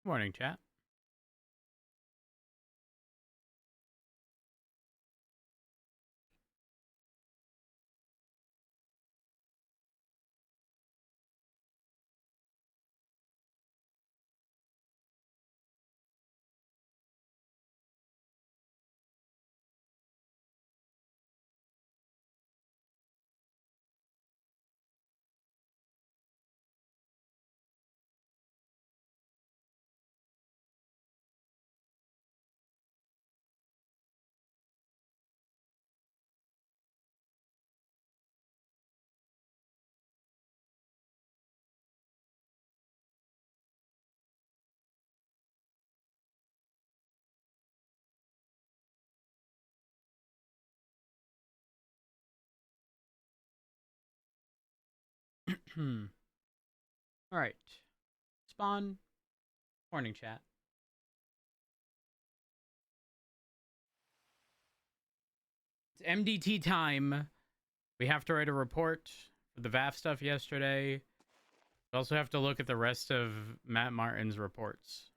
Morning, chat. All right. Spawn. Morning, chat. It's MDT time. We have to write a report for the VAF stuff yesterday. We also have to look at the rest of Matt Martin's reports.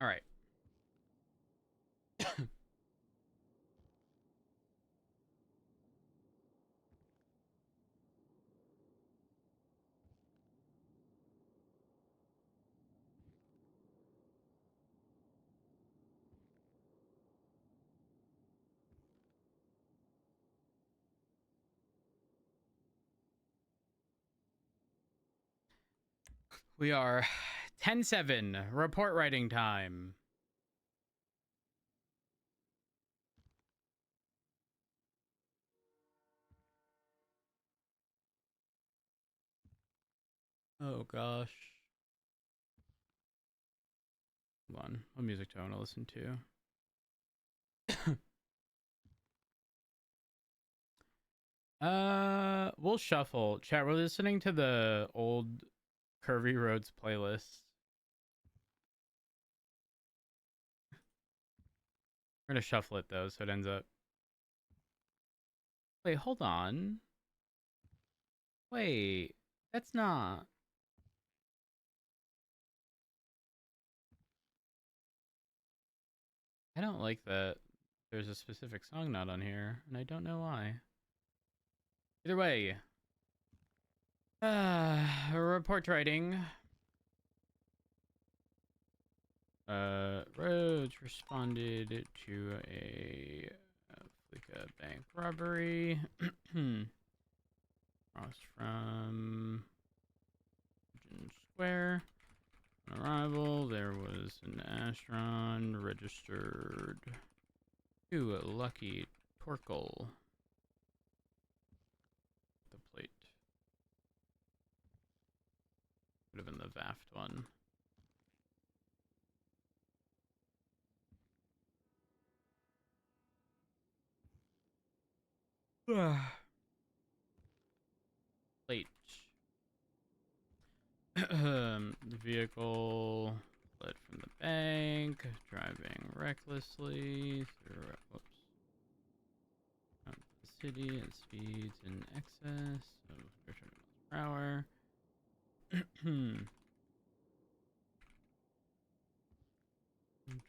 All right. We are 10-7. Report writing time. Oh, gosh. Hold on. What music do I want to listen to? We'll shuffle. Chat, we're listening to the old Curvy Roads playlist. We're gonna shuffle it though, so it ends up. Wait, hold on. Wait, that's not. I don't like that. There's a specific song not on here, and I don't know why. Either way, report writing. Rhodes responded to a Flicka bank robbery. Across from Regent Square. On arrival, there was an Astron registered to a Lucky Torkel. The plate. Would have been the Vaft one. Plate. The vehicle fled from the bank, driving recklessly through the city at speeds in excess of 300 miles per hour.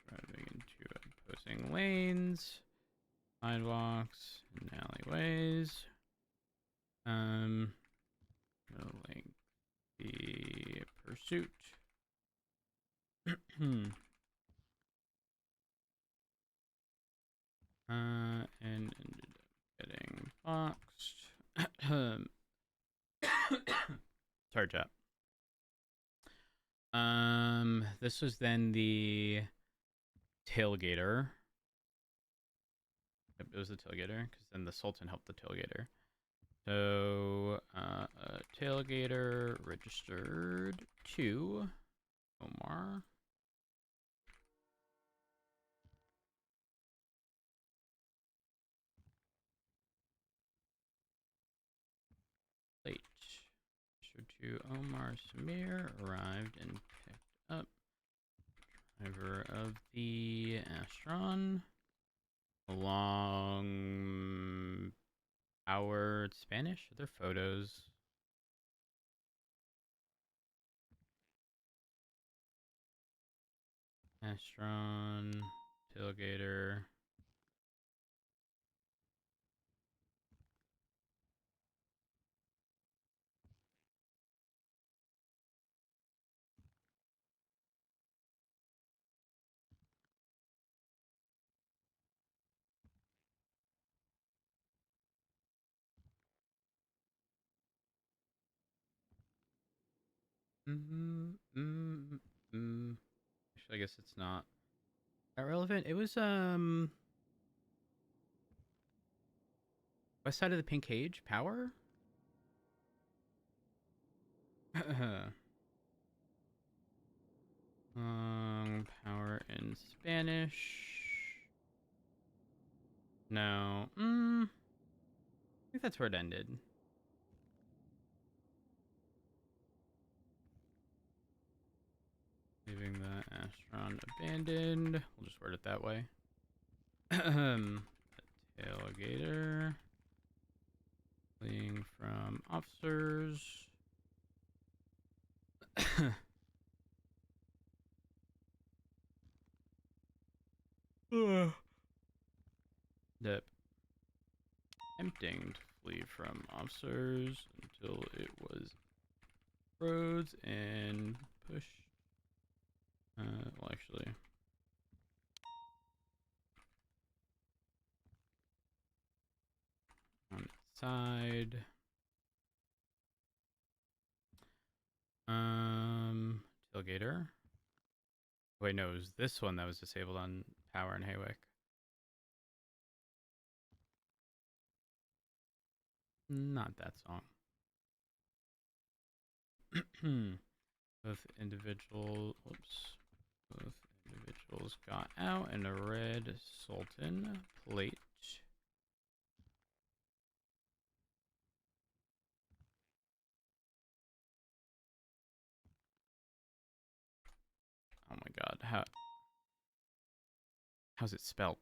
Driving into opposing lanes, sidewalks, and alleyways. Link the pursuit. And ended up getting boxed. Sorry, chat. This was then the tailgater. Yep, it was the tailgater, because then the Sultan helped the tailgater. So, tailgater registered to Omar. Late. Mr. 2 Omar Samir arrived and picked up driver of the Astron along our Spanish. Are there photos? Astron tailgater. Actually, I guess it's not that relevant. It was west side of the pink cage. Power. Power in Spanish. No. I think that's where it ended. Leaving the Astron abandoned. We'll just word it that way. Tailgater. Fleeing from officers. Dip. Attempting to flee from officers until it was roads and pushed. Well, actually. On its side. Tailgater. Wait, no, it was this one that was disabled on Power and Haywick. Not that song. Both individuals got out in a red Sultan plate. Oh my god, how's it spelt?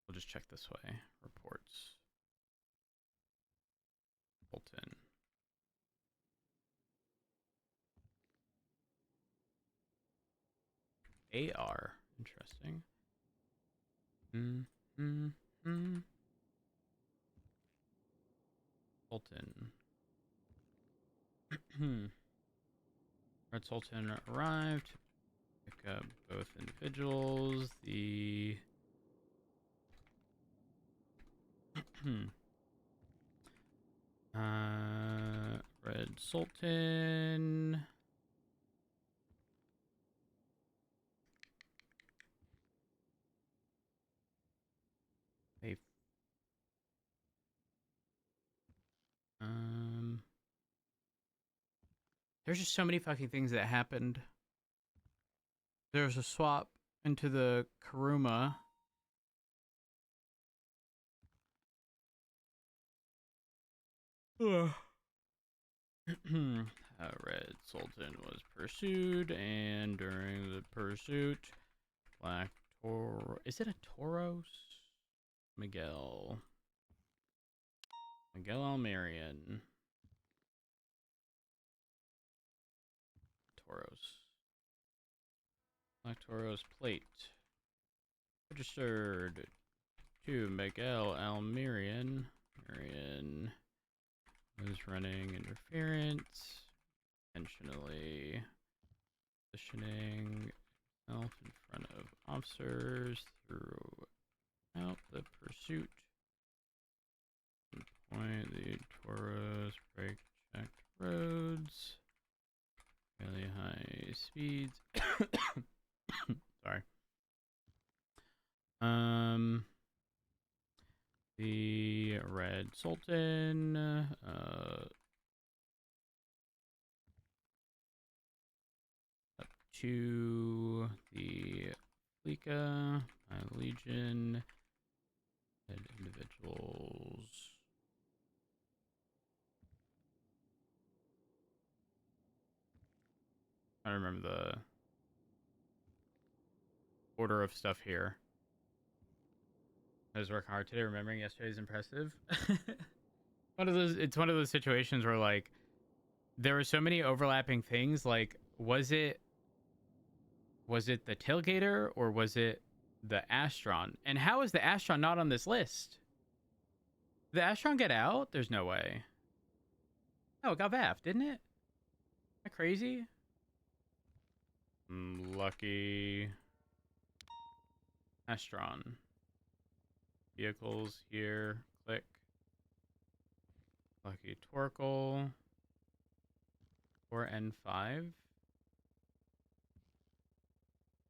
We'll just check this way. Reports. Sultan. AR. Interesting. Sultan. Red Sultan arrived. Pick up both individuals. The Red Sultan. There's just so many fucking things that happened. There's a swap into the Karuma. Red Sultan was pursued, and during the pursuit, Black Toro. Is it a Tauros? Miguel Almerian. Tauros. Black Tauros plate. Registered to Miguel Almerian. Marion was running interference. Intentionally positioning himself in front of officers throughout the pursuit. Point the Tauros brake checked roads. Really high speeds. Sorry. The Red Sultan into the Fleeka, my Legion, and individuals. I don't remember the order of stuff here. I was working hard today. Remembering yesterday is impressive. It's one of those situations where like there were so many overlapping things. Like, was it the tailgater or was it the Astron? And how is the Astron not on this list? Did the Astron get out? There's no way. Oh, it got VAF, didn't it? Isn't that crazy? Lucky. Astron. Vehicles here. Click. Lucky Torkel. 4N5.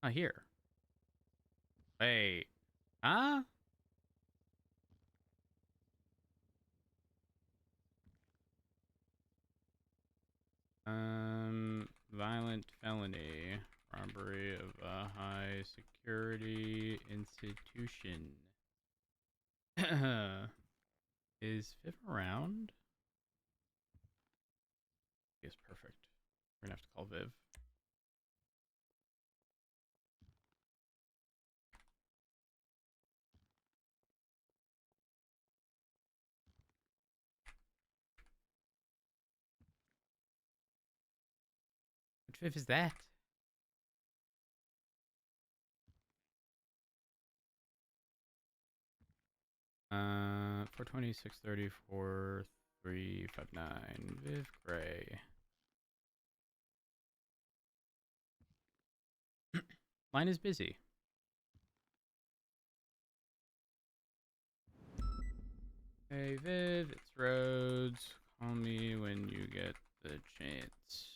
Oh, here. Wait. Huh? Violent felony. Robbery of a high security institution. Is Viv around? Yes, perfect. We're gonna have to call Viv. Which Viv is that? Uh, 420, 630, 4359. Viv Gray. Line is busy. Hey Viv, it's Rhodes. Call me when you get the chance.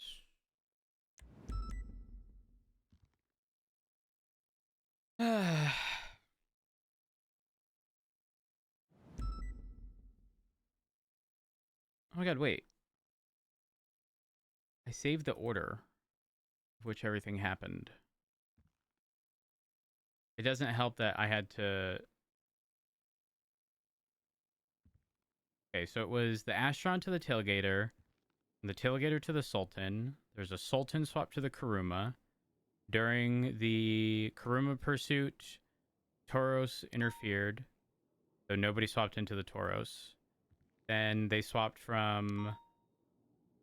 Oh my god, wait. I saved the order of which everything happened. It doesn't help that I had to... Okay, so it was the Astron to the Tailgater, and the Tailgater to the Sultan. There's a Sultan swap to the Kuruma. During the Kuruma pursuit, Tauros interfered, so nobody swapped into the Tauros. Then they swapped from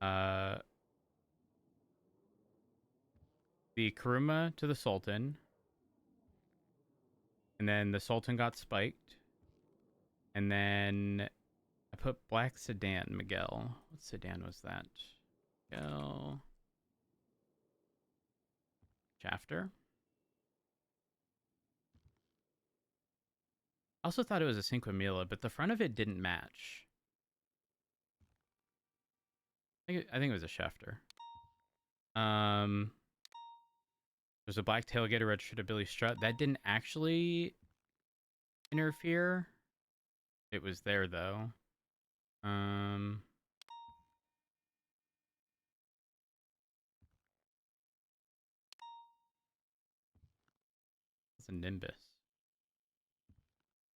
the Kuruma to the Sultan. And then the Sultan got spiked. And then I put Black Sedan, Miguel. What sedan was that? Miguel. Shafter. I also thought it was a Cinquemila, but the front of it didn't match. I think it was a Shafter. There's a black tailgater registered to Billy Strut. That didn't actually interfere. It was there though. It's a Nimbus.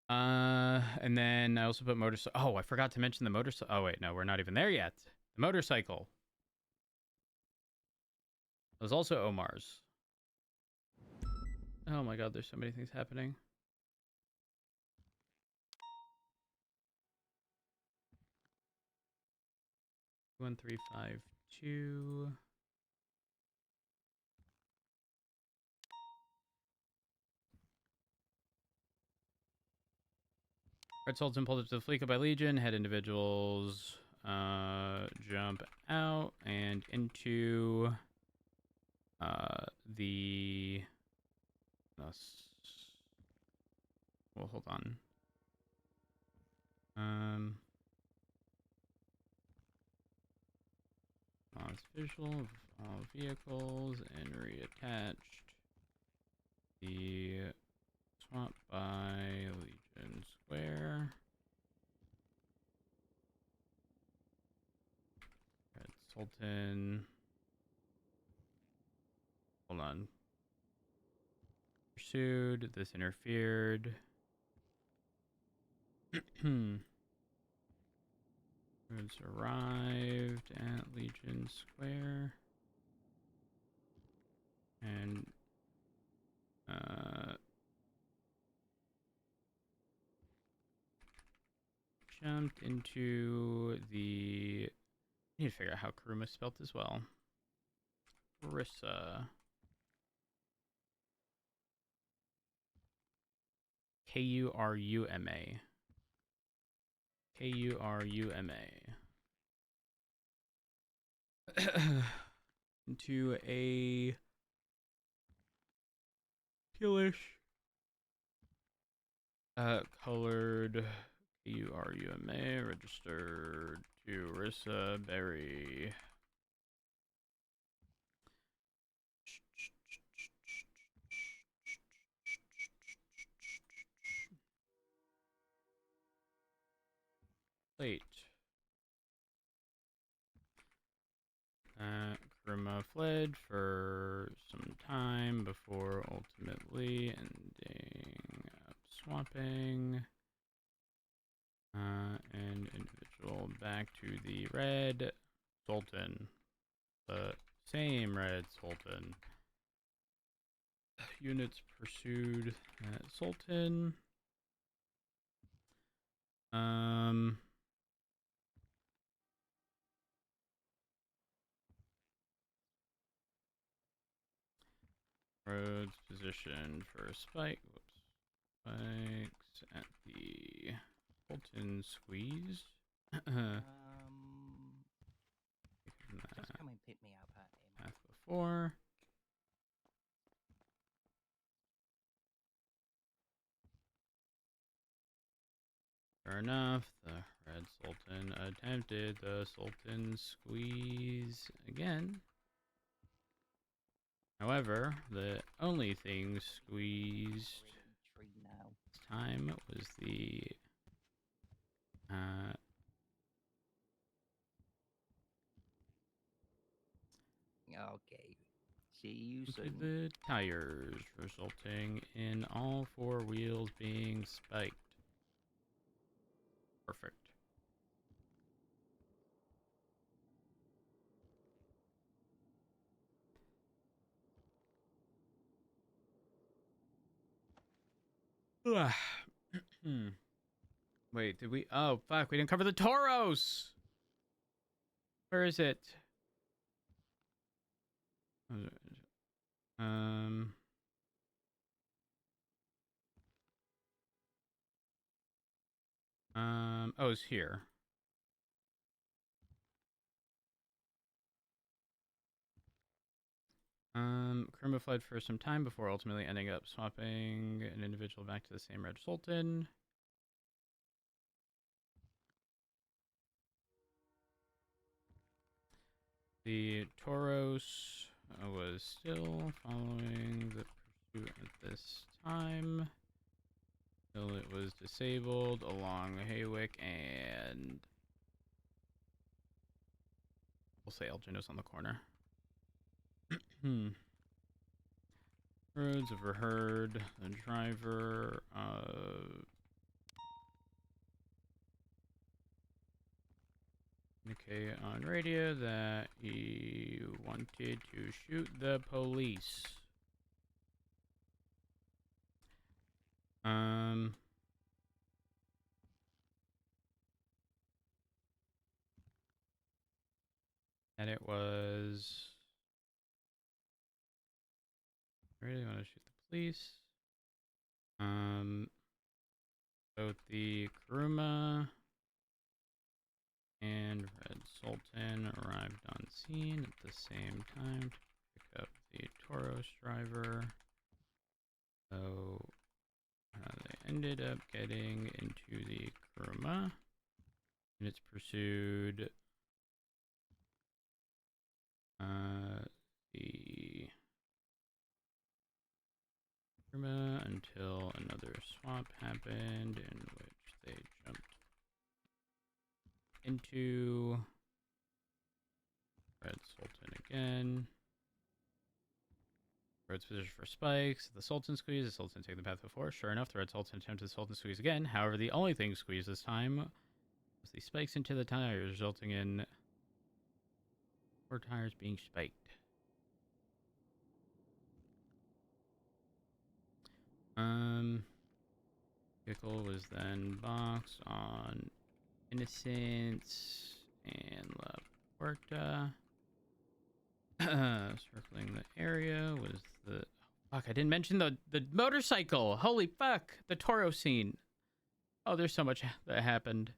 And then I also put motorcycle. Oh, I forgot to mention the motorcycle. Oh wait, no, we're not even there yet. The motorcycle. It was also Omar's. Oh my god, there's so many things happening. One, 3, 5, 2. Red Sultan pulled up to the Fleeka by Legion. Head individuals jump out and into the... Well, hold on. Pause visual of all vehicles and reattached the swap by Legion Square. Red Sultan hold on. Pursued. This interfered. Roads arrived at Legion Square. And jumped into the... I need to figure out how Kuruma is spelled as well. Kuruma. Kuruma. Kuruma. Into a tealish colored Kuruma registered to Rissa Berry. Plate. Kuruma fled for some time before ultimately ending up swapping an individual back to the Red Sultan. The same Red Sultan. Units pursued that Sultan. Roads positioned for a spike. Whoops. Spikes at the Sultan squeeze. Just come and pick me up at him. Path before. Sure enough, the Red Sultan attempted the Sultan squeeze again. However, the only thing squeezed this time was the Okay. See you soon. the tires, resulting in all four wheels being spiked. Perfect. Wait, did we? Oh, fuck, we didn't cover the Tauros! Where is it? Oh, it's here. Kuruma fled for some time before ultimately ending up swapping an individual back to the same Red Sultan. The Tauros was still following the pursuit at this time. Until it was disabled along Haywick and... we'll say Elgin on the corner. Roads overheard the driver indicate on radio that he wanted to shoot the police. And it was... I really want to shoot the police. Both the Kuruma and Red Sultan arrived on scene at the same time to pick up the Tauros driver. So they ended up getting into the Kuruma. And it's pursued the Kuruma until another swap happened in which they jumped into Red Sultan again. Road's position for spikes. The Sultan squeeze. The Sultan take the path before. Sure enough, the Red Sultan attempted the Sultan squeeze again. However, the only thing squeezed this time was the spikes into the tires, resulting in 4 tires being spiked. Vehicle was then boxed on Innocence and La Puerta. Circling the area was the... Fuck, I didn't mention the motorcycle. Holy fuck, the Toro scene. Oh, there's so much that happened.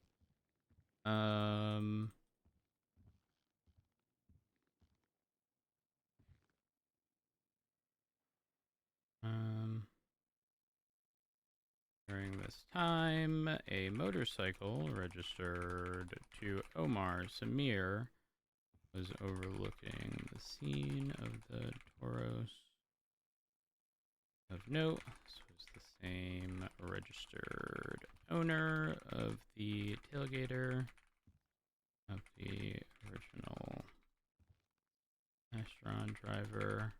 During this time, a motorcycle registered to Omar Samir was overlooking the scene of the Toros. Of note, this was the same registered owner of the tailgater of the original Astron driver.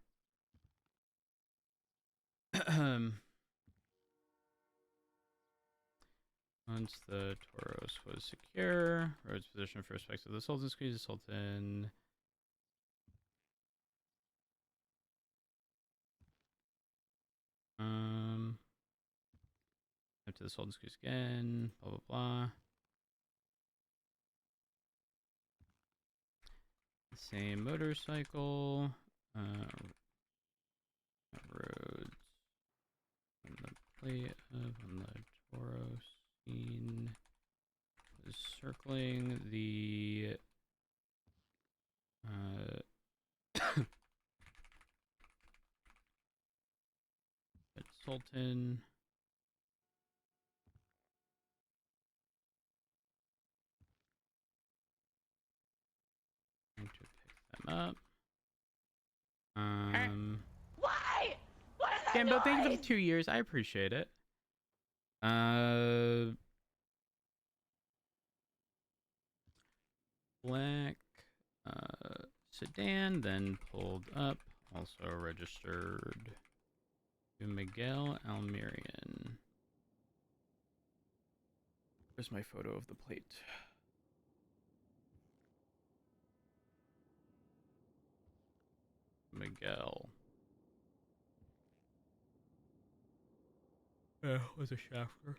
Once the Tauros was secure, road's position for respect to the Sultan squeeze, the Sultan up to the Sultan squeeze again, blah blah blah. The same motorcycle, roads, and the plate of on the Tauros scene was circling the Sultan. Going to pick them up. Why? What is that Gambo, thank you for noise? the 2 years. I appreciate it. Black sedan, then pulled up. Also registered to Miguel Almirian. Where's my photo of the plate? Miguel. Was a shafter.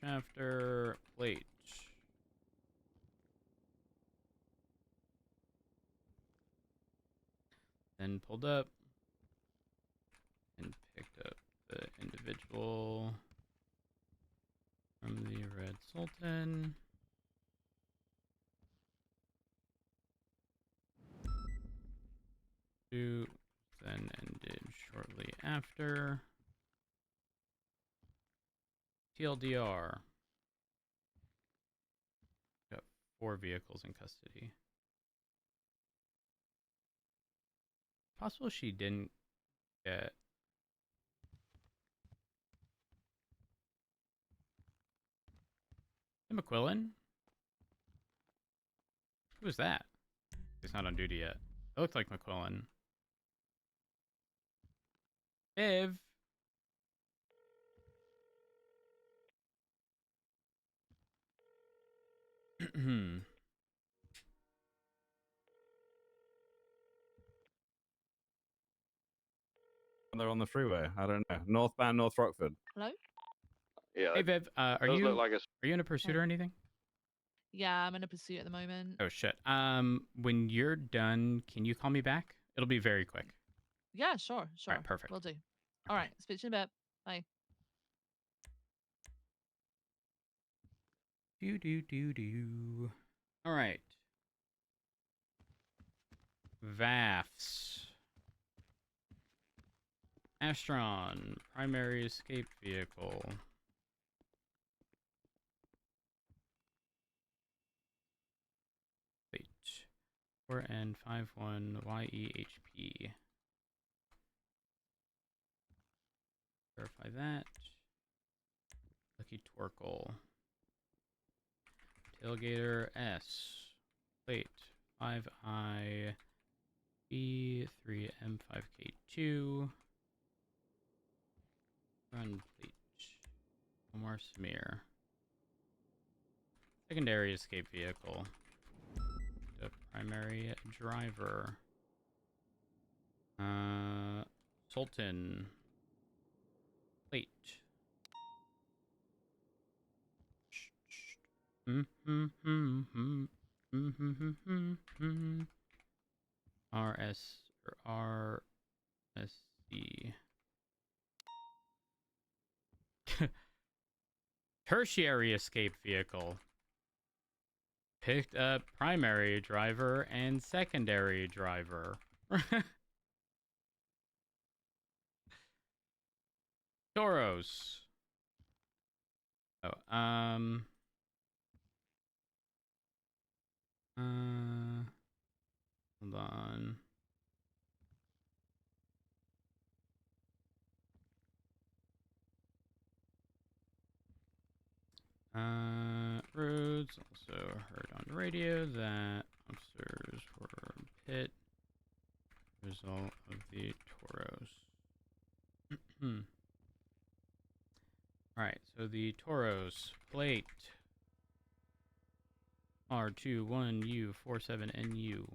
Shafter plate. Then pulled up and picked up the individual from the Red Sultan. Then ended shortly after. TLDR. Got 4 vehicles in custody. Possible she didn't get... McQuillan? Who was that? He's not on duty yet. It looked like McQuillan. Viv. They're on the freeway. I don't know. Northbound North Rockford. Hello? Yeah, Hey it Viv, are does you look like it's in a pursuit or anything? Yeah, I'm in a pursuit at the moment. Oh shit. When you're done, can you call me back? It'll be very quick. Yeah, sure. Alright, perfect. Will do. All right, speak to you in a bit. Bye. Do. Alright. VAFs. Astron, primary escape vehicle. Wait. 4N51YEHP. Verify that. Lucky Torkel. Tailgater S. Plate 5I B3M5K2. Run plate. Omar Samir. Secondary escape vehicle. The primary driver. Sultan. Plate. RS or RSC. Tertiary escape vehicle. Picked up primary driver and secondary driver. Toros. Oh, hold on. Roads also heard on radio that officers were pit result of the Toros. Alright, so the Toros plate R21U47NU.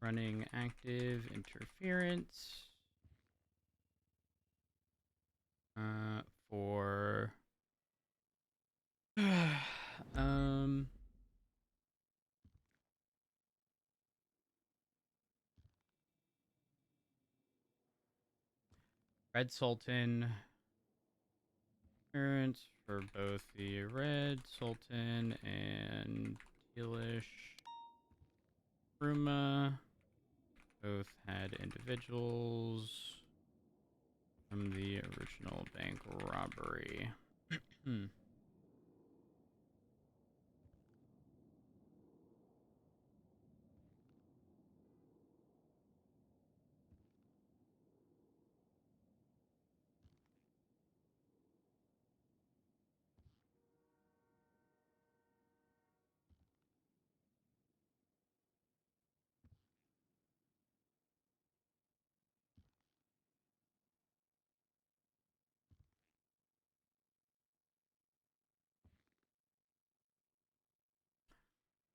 Running active interference. For Red Sultan interference for both the Red Sultan and Tealish Ruma. Both had individuals from the original bank robbery.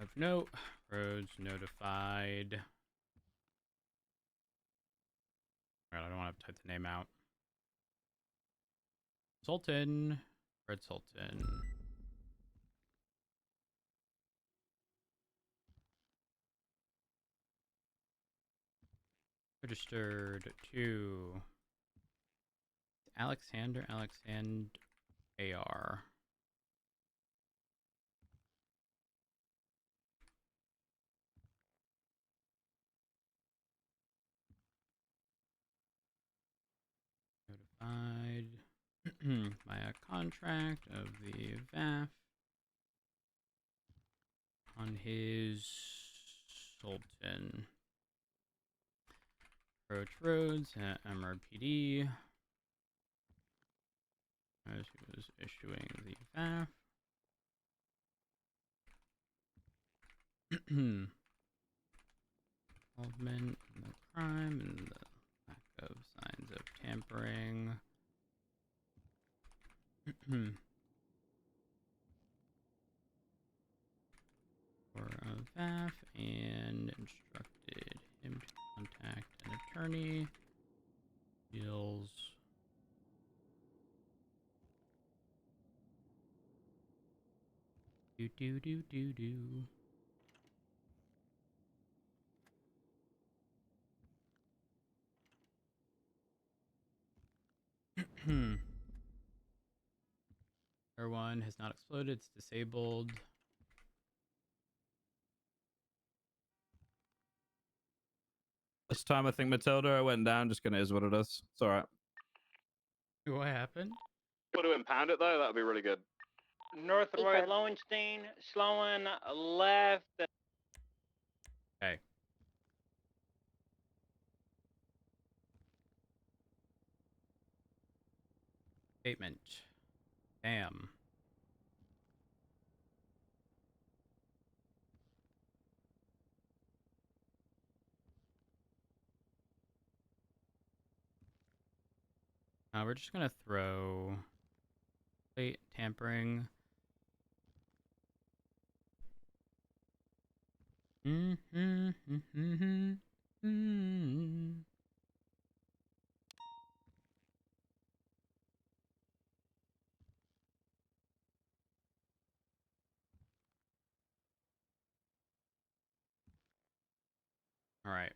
Of note, roads notified. I don't want to type the name out. Sultan, Red Sultan. Registered to Alexander AR. Notified by a contract of the VAF on his Sultan. Approach roads at MRPD as he was issuing the VAF. Involvement in the crime and the lack of signs of tampering. For a VAF and instructed him to contact an attorney. Deals. Do. R1 has not exploded, it's disabled. This time I think Matilda went down. Just gonna is what it is. It's all right. What happened? Want to impound it though? That'd be really good. North Roy Lowenstein, slowing left. Okay. Statement. Bam. We're just gonna throw plate tampering. All right.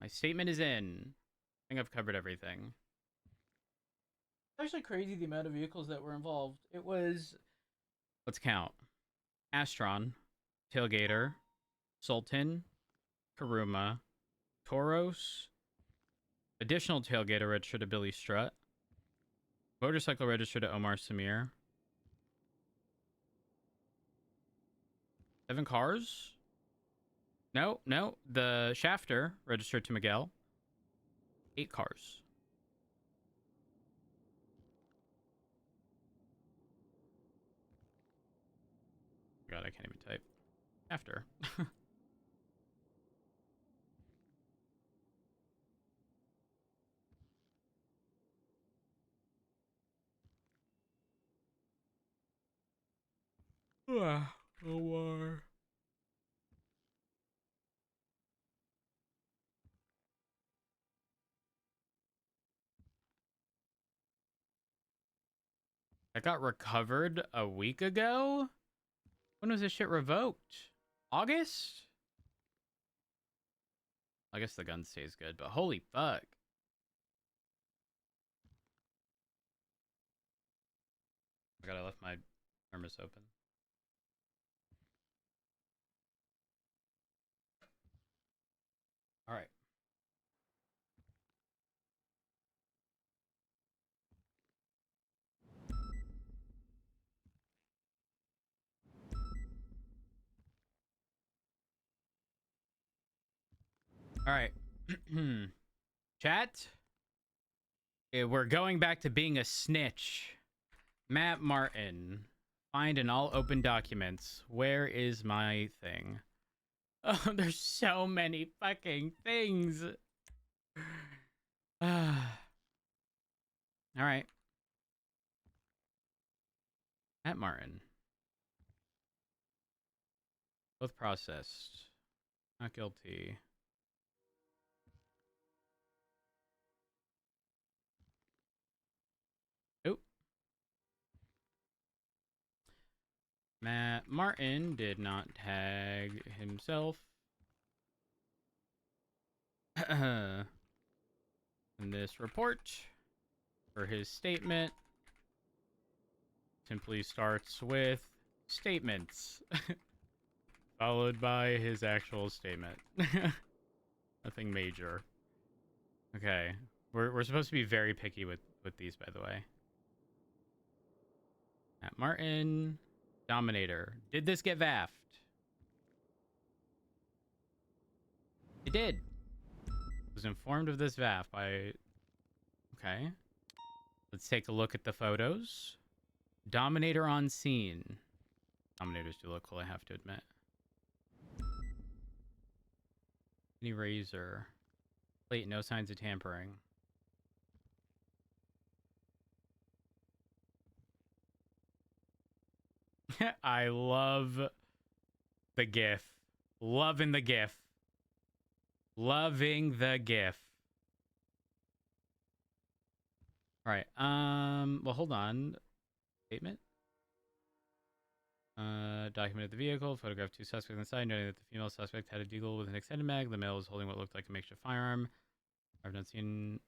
My statement is in. I think I've covered everything. It's actually crazy the amount of vehicles that were involved. It was, let's count. Astron, Tailgater, Sultan, Karuma, Tauros, additional Tailgater registered to Billy Strutt, motorcycle registered to Omar Samir, 7 cars? No, the Shafter registered to Miguel, 8 cars. God, I can't even type. After. Omar. That got recovered a week ago? When was this shit revoked? August? I guess the gun stays good, but holy fuck. I gotta left my thermos open. All right. All right. Chat. We're going back to being a snitch. Matt Martin. Find in all open documents. Where is my thing? Oh, there's so many fucking things. All right. Matt Martin. Both processed. Not guilty. Nope. Matt Martin did not tag himself in this report, for his statement simply starts with statements followed by his actual statement. Nothing major. Okay, we're supposed to be very picky with these, by the way. Matt Martin, Dominator. Did this get vaffed? It did. Was informed of this VAF by... Okay. Let's take a look at the photos. Dominator on scene. Dominators do look cool, I have to admit. Any razor. Plate, no signs of tampering. I love the GIF. Loving the GIF. Loving the GIF. All right. Well, hold on. Statement. Documented the vehicle. Photographed 2 suspects inside, noting that the female suspect had a deagle with an extended mag. The male was holding what looked like a makeshift firearm. I've not seen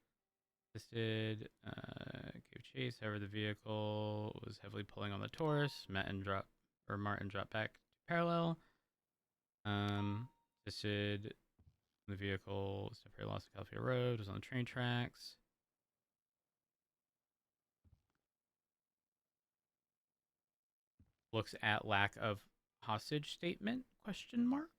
listed. Gave chase. However, the vehicle was heavily pulling on the Taurus. Martin dropped back to parallel. Assisted. The vehicle was temporarily lost to California Road. Was on the train tracks. Looks at lack of hostage statement, question mark.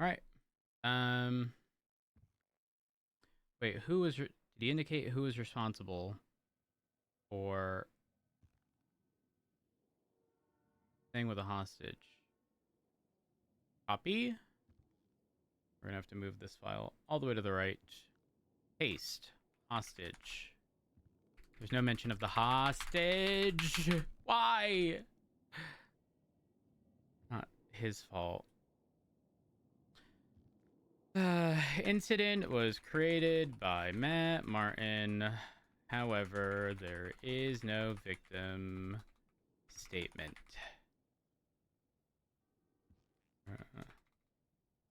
All right. Wait, did he indicate who was responsible for thing with a hostage? Copy. We're gonna have to move this file all the way to the right. Paste. Hostage. There's no mention of the hostage. Why? Not his fault. Incident was created by Matt Martin. However, there is no victim statement.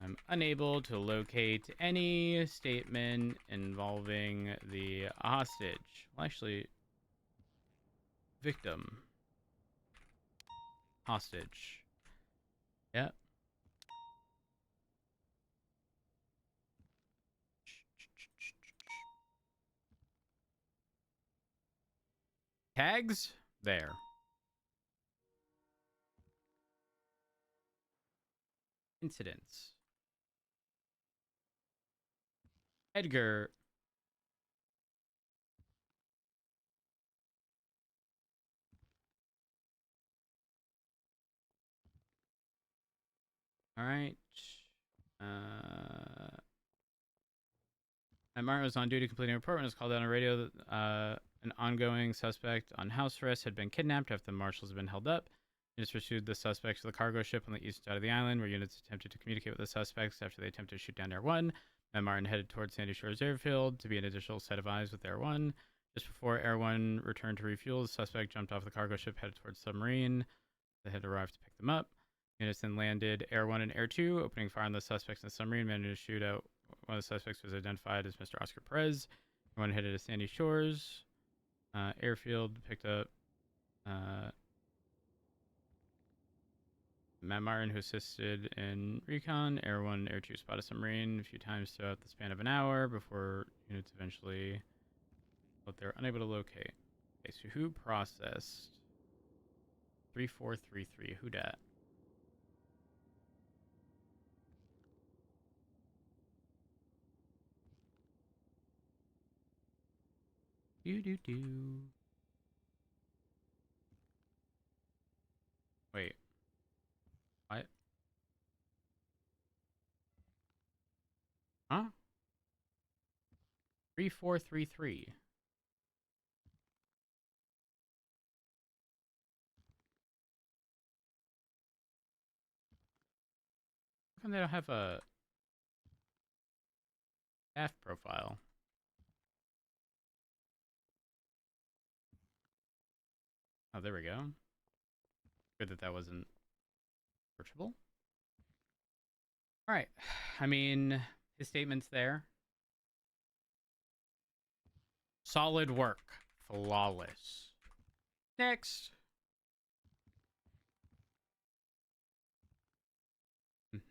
I'm unable to locate any statement involving the hostage. Well, actually, victim. Hostage. Yep. Tags? There. Incidents. Edgar. All right. Martin was on duty completing a report when it was called out on the radio that an ongoing suspect on house arrest had been kidnapped after the marshals had been held up. Units pursued the suspects to the cargo ship on the east side of the island, where units attempted to communicate with the suspects after they attempted to shoot down Air 1. Martin headed towards Sandy Shores Airfield to be an additional set of eyes with Air 1. Just before Air 1 returned to refuel, the suspect jumped off the cargo ship headed towards the submarine. They had arrived to pick them up. Units then landed Air 1 and Air 2, opening fire on the suspects in the submarine, managed to shoot out. One of the suspects was identified as Mr. Oscar Perez. One headed to Sandy Shores Airfield, picked up Matt Martin, who assisted in recon. Air 1 Air 2 spotted a submarine a few times throughout the span of an hour before units eventually, what they're unable to locate. Okay, so who processed 3433? Who dat? Do. Wait. What? Huh? 3433. How come they don't have a staff profile? Oh, there we go. Good that wasn't searchable. All right. I mean, his statement's there. Solid work. Flawless. Next.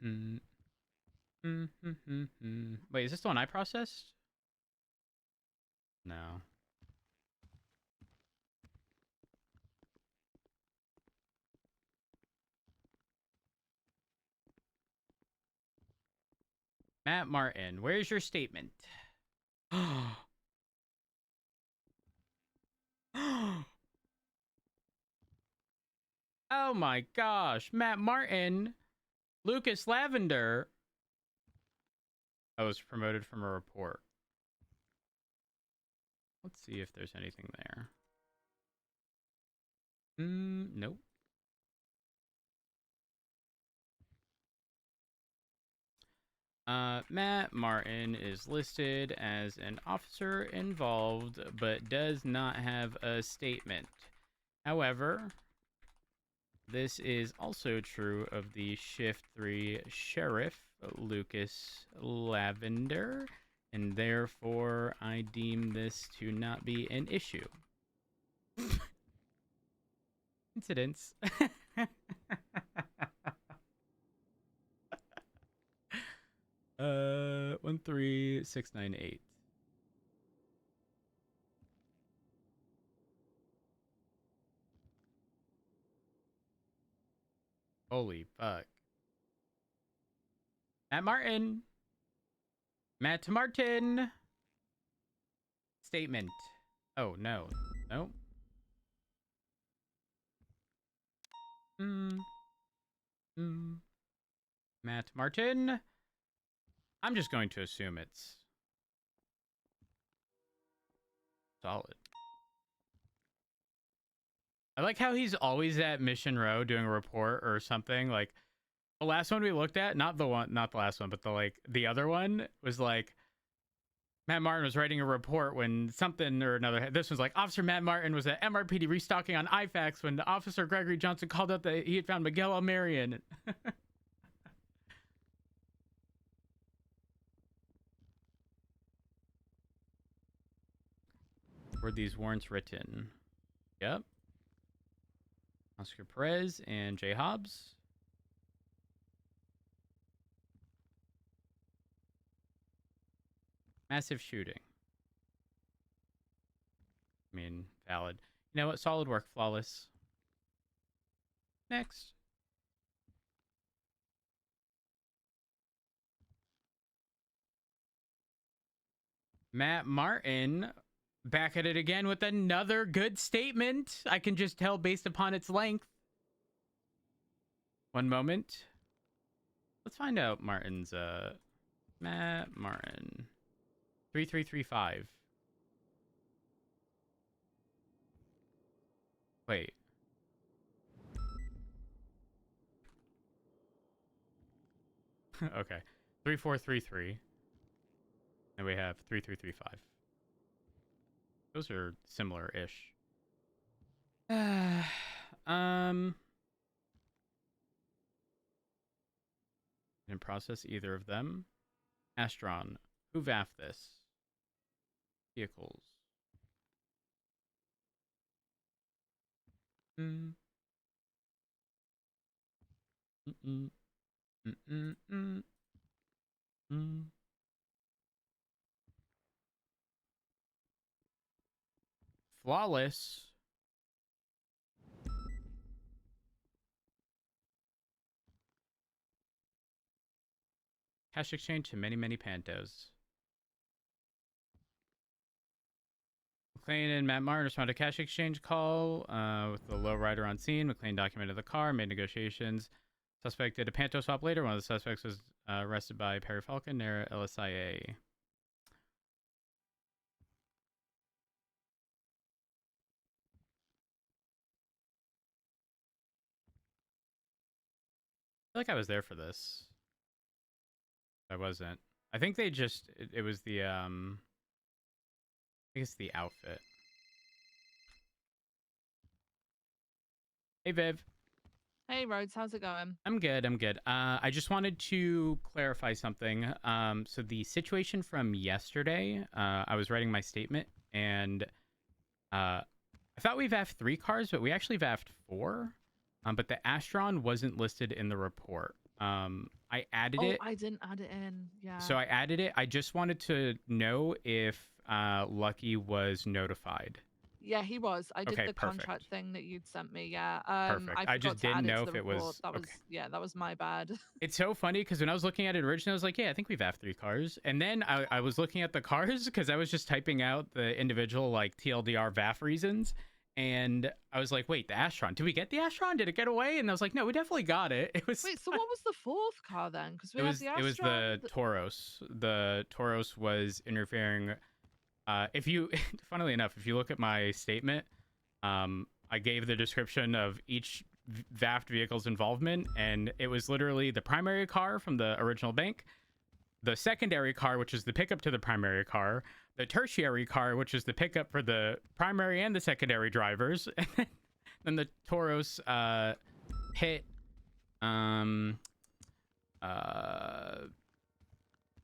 Wait, is this the one I processed? No. Matt Martin, where's your statement? Oh my gosh. Matt Martin, Lucas Lavender. I was promoted from a report. Let's see if there's anything there. Nope. Matt Martin is listed as an officer involved, but does not have a statement. However, this is also true of the Shift 3 Sheriff, Lucas Lavender, and therefore I deem this to not be an issue. Incidents. 13698. Holy fuck. Matt Martin. Matt Martin. Statement. Oh, no. Nope. Matt Martin. I'm just going to assume it's solid. I like how he's always at Mission Row doing a report or something. Like the last one we looked at, not the last one, but the other one was like Matt Martin was writing a report when something or another. This was like Officer Matt Martin was at MRPD restocking on IFAX when Officer Gregory Johnson called out that he had found Miguel Almarian. Were these warrants written? Yep. Oscar Perez and Jay Hobbs. Massive shooting. I mean, valid. You know what? Solid work. Flawless. Next. Matt Martin back at it again with another good statement. I can just tell based upon its length. One moment. Let's find out Martin's Matt Martin 3335. Wait. Okay. 3433. And we have 3335. Those are similar-ish. Didn't process either of them. Astron. Who VAF this? Vehicles. Flawless. Cash exchange to many, many Pantos. McLean and Matt Martin responded to cash exchange call with the lowrider on scene. McLean documented the car, made negotiations. Suspect did a Panto swap later. One of the suspects was arrested by Perry Falcon near LSIA. I feel like I was there for this. I wasn't. I think they just it was the I think it's the outfit. Hey Viv. Hey Rhodes, how's it going? I'm good. I'm good. I just wanted to clarify something. So the situation from yesterday, I was writing my statement and I thought we VAF'd 3 cars, but we actually VAF'd 4. But the Astron wasn't listed in the report. I added it. I didn't add it in. Yeah. So I added it. I just wanted to know if Lucky was notified. Yeah, he was. I did Okay, the perfect. contract thing that you'd sent me. Yeah. Perfect. I just forgot to add didn't it know to if the it was- report. That was okay. yeah, that was my bad. It's so funny because when I was looking at it originally, I was like, yeah, I think we've VAF'd 3 cars. And then I was looking at the cars because I was just typing out the individual like TLDR VAF reasons. And I was like, wait, the Astron. Did we get the Astron? Did it get away? And I was like, no, we definitely got it. It was Wait, so what was the 4th car then? Because we it had was the Astron. it was the Tauros. The Tauros was interfering. If you, funnily enough, if you look at my statement, I gave the description of each VAFT vehicle's involvement, and it was literally the primary car from the original bank, the secondary car, which is the pickup to the primary car, the tertiary car, which is the pickup for the primary and the secondary drivers, and then the Tauros hit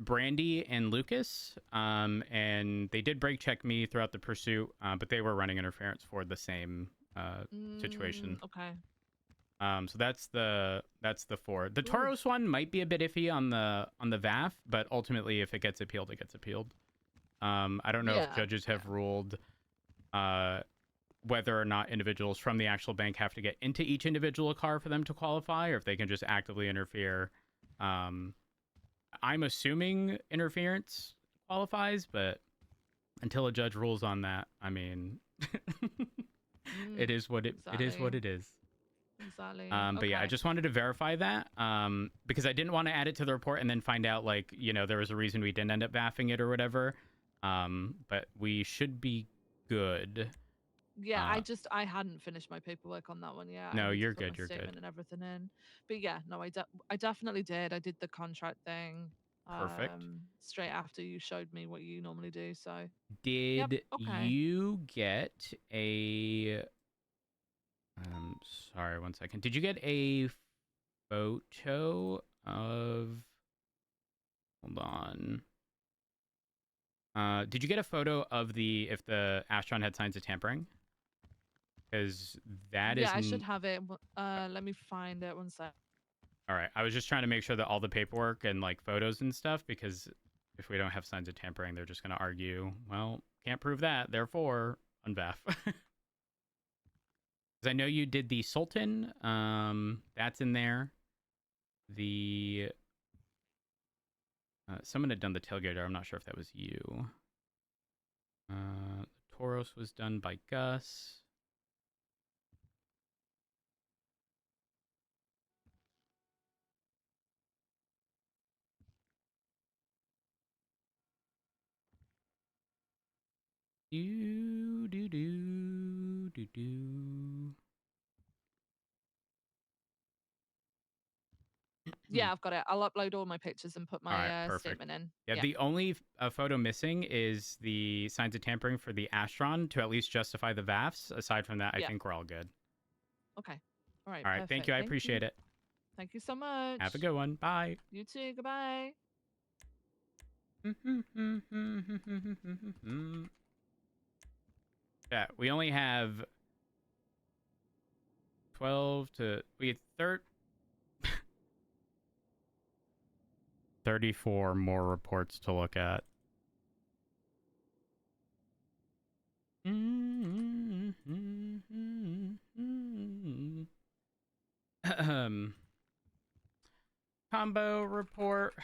Brandy and Lucas, and they did brake check me throughout the pursuit, but they were running interference for the same situation. Okay. So that's the 4. The Tauros one might be a bit iffy on the VAF, but ultimately, if it gets appealed, it gets appealed. I don't know if judges have ruled whether or not individuals from the actual bank have to get into each individual car for them to qualify, or if they can just actively interfere I'm assuming interference qualifies, but until a judge rules on that, I mean, it is what it is what exactly. it is. Exactly. But yeah, I Okay. just wanted to verify that because I didn't want to add it to the report and then find out like there was a reason we didn't end up baffing it or whatever. But we should be good. Yeah, Uh, I hadn't finished my paperwork on that one yet. I no, need to you're put good. my You're good. statement and everything in. But yeah, no, I definitely did. I did the contract thing Perfect. straight after you showed me what you normally do. So, yep, Did okay. you get a sorry, one second. Did you get a photo of hold on. Did you get a photo of if the Astron had signs of tampering? Because that Yeah, is I should have it. Let me find it one sec. all right. I was just trying to make sure that all the paperwork and like photos and stuff, because if we don't have signs of tampering, they're just going to argue, well, can't prove that, therefore unbaff. Because I know you did the Sultan. That's in there. The someone had done the tailgater. I'm not sure if that was you. The Tauros was done by Gus. Do do do do do. Yeah, I've got it. I'll upload all my pictures and put All right, my perfect. statement in. Yeah, Yeah. the only photo missing is the signs of tampering for the Astron to at least justify the VAFs. Aside from that, I Yeah. think we're all good. Okay. All right. All right, Perfect. thank you. I appreciate it. Thank you so much. Have a good one. Bye. You too. Goodbye. Yeah, we only have we had 34 more reports to look at. Combo report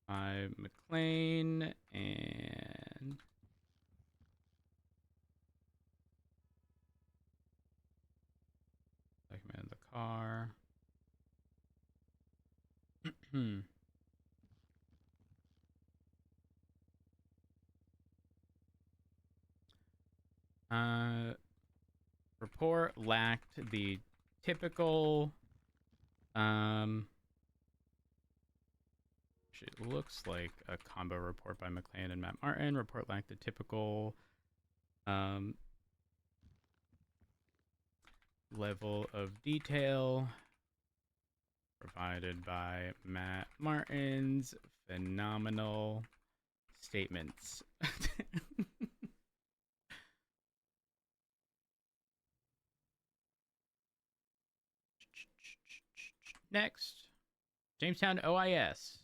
by McLean and documented the car. Report lacked the typical it looks like a combo report by McLean and Matt Martin. Report lacked the typical level of detail provided by Matt Martin's phenomenal statements. Next, Jamestown OIS,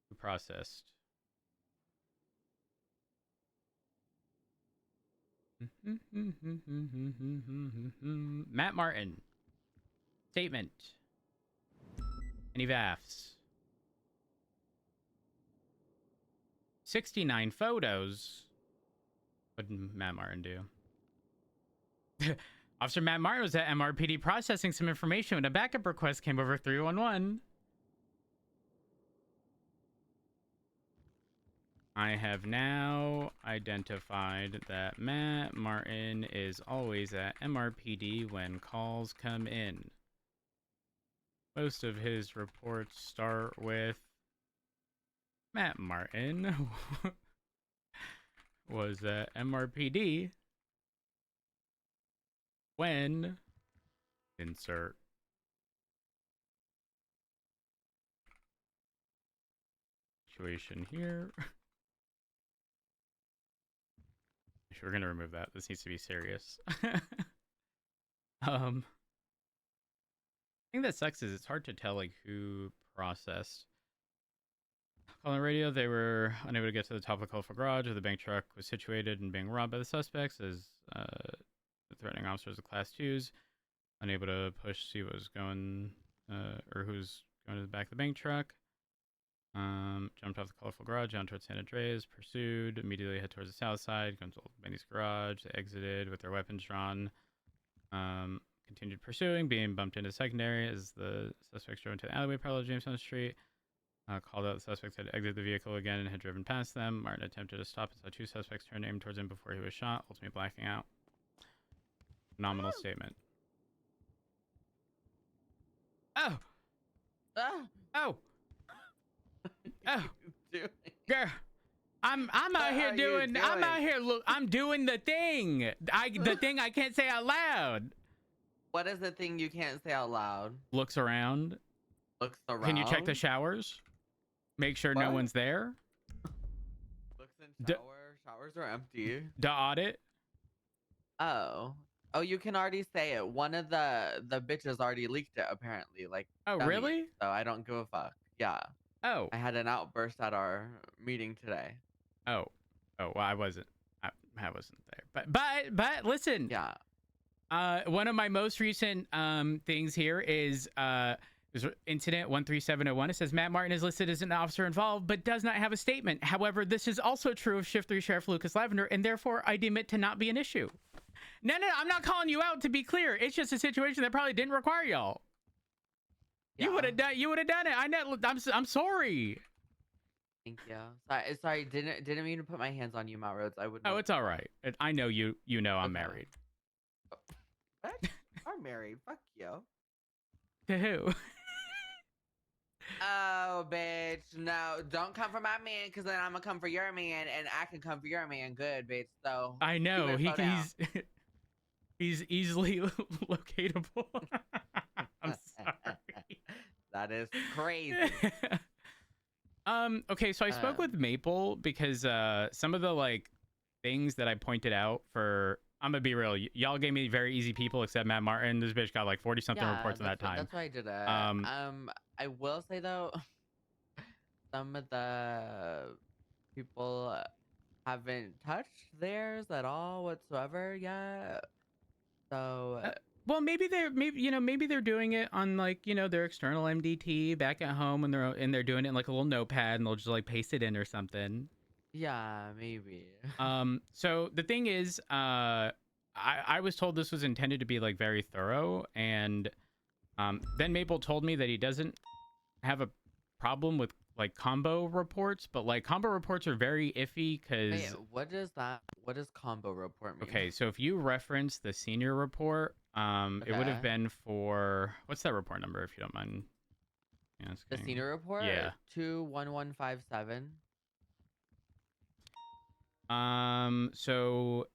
who processed. Matt Martin, statement. Any VAFs? 69 photos. What did Matt Martin do? Officer Matt Martin was at MRPD processing some information when a backup request came over 311. I have now identified that Matt Martin is always at MRPD when calls come in. Most of his reports start with Matt Martin was at MRPD when insert situation here. We're gonna remove that. This needs to be serious. I think that sucks is it's hard to tell like who processed. On the radio, they were unable to get to the top of the colorful garage where the bank truck was situated and being robbed by the suspects as threatening officers of class 2s. Unable to push, see what was going, or who's going to the back of the bank truck. Jumped off the colorful garage, down towards San Andreas, pursued, immediately head towards the south side, going to Old Benny's garage. They exited with their weapons drawn. Continued pursuing, being bumped into secondary as the suspects drove into the alleyway parallel to Jamestown Street. Called out the suspects had exited the vehicle again and had driven past them. Martin attempted to stop and saw two suspects turn aim towards him before he was shot, ultimately blacking out. Phenomenal statement. Oh! Ah, Oh! Oh! dude. Girl! I'm What out here are you doing I'm doing? out here look I'm doing the thing. The thing I can't say out loud. What is the thing you can't say out loud? Looks around. Looks around. Can you check the showers? Make sure no What? one's there. Looks in D- shower. Showers are empty. To audit. Oh. Oh, you can already say it. One of the bitches already leaked it apparently. Like. Oh, dummies, really? So I don't give a fuck. Yeah. Oh. I had an outburst at our meeting today. Oh. Oh, well, I wasn't there. But listen. Yeah. One of my most recent things here is there's incident 13701. It says Matt Martin is listed as an officer involved, but does not have a statement. However, this is also true of Shift 3 Sheriff Lucas Lavender, and therefore I deem it to not be an issue. No, I'm not calling you out, to be clear. It's just a situation that probably didn't require y'all. Yeah. You would have done it. I'm sorry. Thank you. Sorry. Didn't mean to put my hands on you, Matt Rhodes. I would. Oh, it's all right. I know you know I'm Okay. married. What? I'm married. Fuck you. To who? Oh, bitch. No, don't come for my man, because then I'm going to come for your man, and I can come for your man good, bitch. So. I know. better slow down. He's easily locatable. I'm sorry. That is crazy. Okay, so I spoke with Maple because some of the like things that I pointed out for I'm gonna be real, y'all gave me very easy people except Matt Martin. This bitch got like 40 something reports in that time. That's why I did it. Um, I will say though, some of the people haven't touched theirs at all whatsoever yet. So well, maybe they're doing it on like their external MDT back at home when they're doing it in like a little notepad and they'll just like paste it in or something. yeah, maybe. So the thing is, I was told this was intended to be like very thorough, and then Maple told me that he doesn't have a problem with like combo reports, but like combo reports are very iffy because. Wait, what does combo report mean? Okay, so if you reference the senior report, it would have Okay. been for what's that report number, if you don't mind? The senior report? Yeah. 21157. So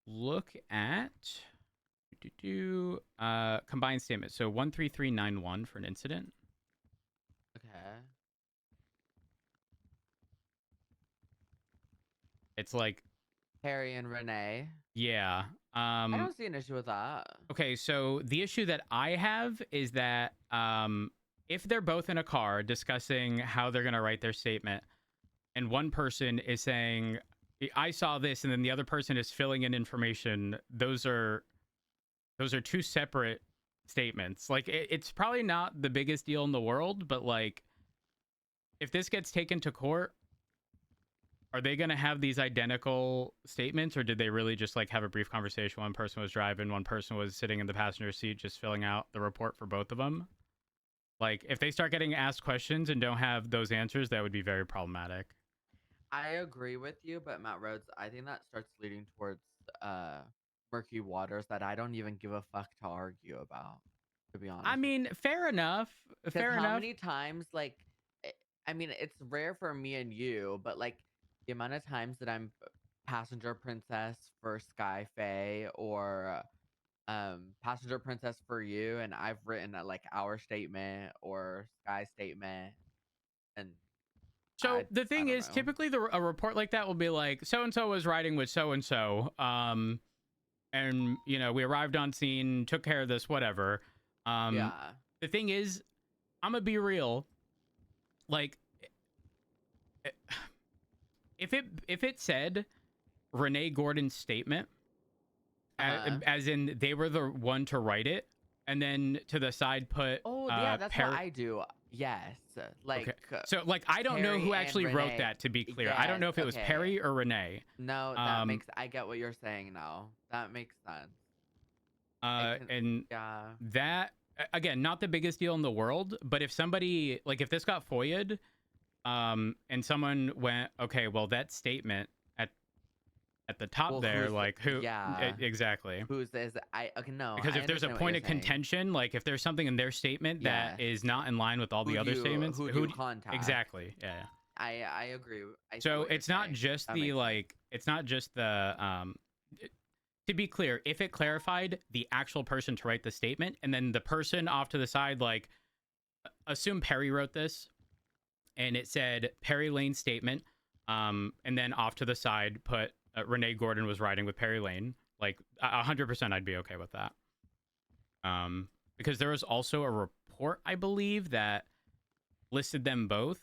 look at combined statement. So 13391 for an incident. Okay. It's like Harry and Renee. yeah. I don't see an issue with that. Okay, so the issue that I have is that if they're both in a car discussing how they're going to write their statement, and one person is saying, I saw this, and then the other person is filling in information, those are two separate statements. Like, it's probably not the biggest deal in the world, but like, if this gets taken to court, are they going to have these identical statements, or did they really just like have a brief conversation? One person was driving, one person was sitting in the passenger seat just filling out the report for both of them. Like, if they start getting asked questions and don't have those answers, that would be very problematic. I agree with you, but Matt Rhodes, I think that starts leading towards murky waters that I don't even give a fuck to argue about, to be honest. I mean, fair enough. Fair how enough. many times, like, I mean, it's rare for me and you, but like the amount of times that I'm passenger princess for Sky Faye or passenger princess for you, and I've written like our statement or Sky statement, and So the thing don't is, know. typically a report like that will be like, so-and-so was riding with so-and-so, and, we arrived on scene, took care of this, whatever. Yeah. The thing is, I'm gonna be real, like, if it said Renee Gordon's statement, Uh-huh. as in they were the one to write it, and then to the side put Oh, yeah, that's Perry. what I do. Yes. Like, So like I don't know Perry who and actually wrote Renee. that, to be clear. I don't know Yes, if it was okay. Perry or Renee. no, that Um, makes, I get what you're saying now. That makes sense. I can, and yeah. that again, not the biggest deal in the world, but if somebody like if this got FOIA'd, and someone went, okay, well that statement at the top Well, there, who's, like who yeah. exactly. Who's this? Okay, no. Because I if there's a understand what point you're of saying. contention, like if there's something in their statement that Yes. is not in line with all the other statements, Who do you contact? exactly? Yeah. I agree. I see So what you're it's not saying. just That the makes sense. like, it's not just the to be clear, if it clarified the actual person to write the statement, and then the person off to the side, like, assume Perry wrote this, and it said Perry Lane's statement, and then off to the side put Renee Gordon was writing with Perry Lane. Like 100%, I'd be okay with that. Because there was also a report, I believe, that listed them both,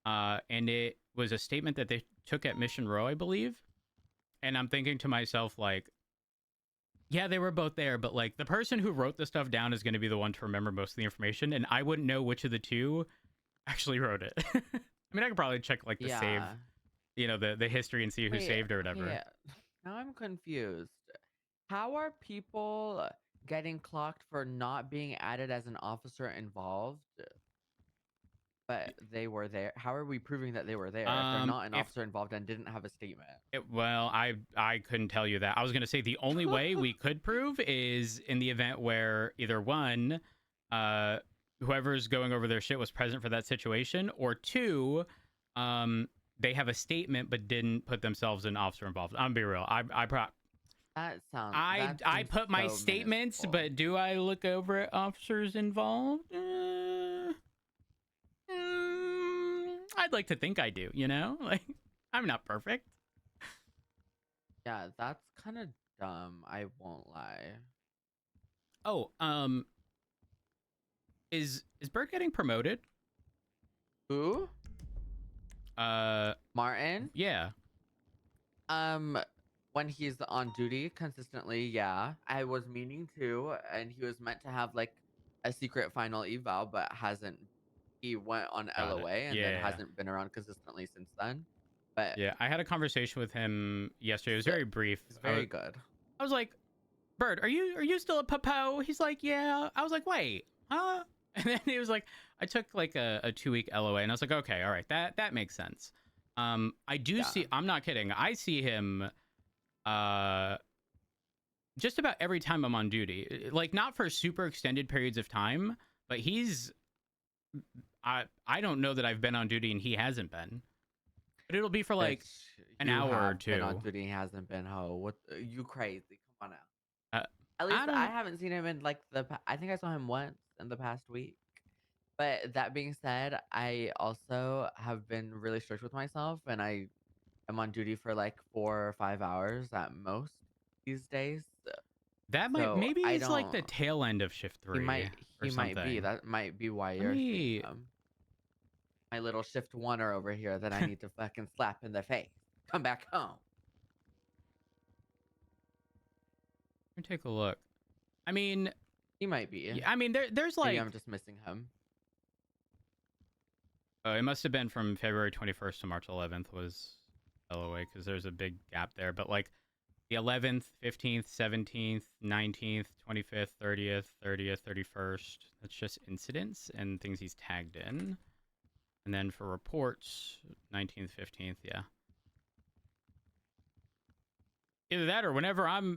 and it was a statement that they took at Mission Row, I believe. And I'm thinking to myself, like, yeah, they were both there, but like the person who wrote the stuff down is going to be the one to remember most of the information, and I wouldn't know which of the two actually wrote it. I mean, I could probably check like the save, you know, the history and see who saved or whatever. Yeah. Now I'm confused. How are people getting clocked for not being added as an officer involved? But they were there. How are we proving that they were there if they're not an If officer involved and didn't have a statement? well, I couldn't tell you that. I was going to say the only way we could prove is in the event where either one, whoever's going over their shit was present for that situation, or two, they have a statement but didn't put themselves in officer involved. I'm gonna be real. That sounds. I put my statements, minuscule. but do I look over at officers involved? I'd like to think I do, you know? Like, I'm not perfect. Yeah, that's kind of dumb. I won't lie. Oh, is Bert getting promoted? Who? Martin? Yeah. When he's on duty consistently, yeah. I was meaning to, and he was meant to have like a secret final eval, but hasn't. He went on Got it. LOA and then Yeah. hasn't been around consistently since then. But Yeah, I had a conversation with him yesterday. It was So- very brief. it's very good. I was like, Bert, are you still at Papo? He's like, yeah. I was like, wait, huh? And then he was like, I took like a 2-week LOA, and I was like, okay, all right, that makes sense. I do see. I'm not kidding. I see him, just about every time I'm on duty. Like not for super extended periods of time, but he's. I don't know that I've been on duty and he hasn't been. But it'll be for like Bitch, an you hour or have been on two. duty, he hasn't been. Ho, what? You crazy? Come on now. Uh, At least I don't- haven't seen him in like I think I saw him once in the past week. But that being said, I also have been really strict with myself, and I am on duty for like 4 or 5 hours at most these days. That might So, maybe I it's like the don't- tail end of shift 3 He might or something. be. That might be why Let you're me- seeing him. My little shift oneer over here that I need to fucking slap in the face. Come back home. Let me take a look. I mean, He might be. yeah, I mean, there's Maybe like I'm just missing him. it must have been from February 21st to March 11th was LOA because there's a big gap there. But like the 11th, 15th, 17th, 19th, 25th, 30th, 31st. That's just incidents and things he's tagged in. And then for reports, 19th, 15th, yeah. Either that or whenever I'm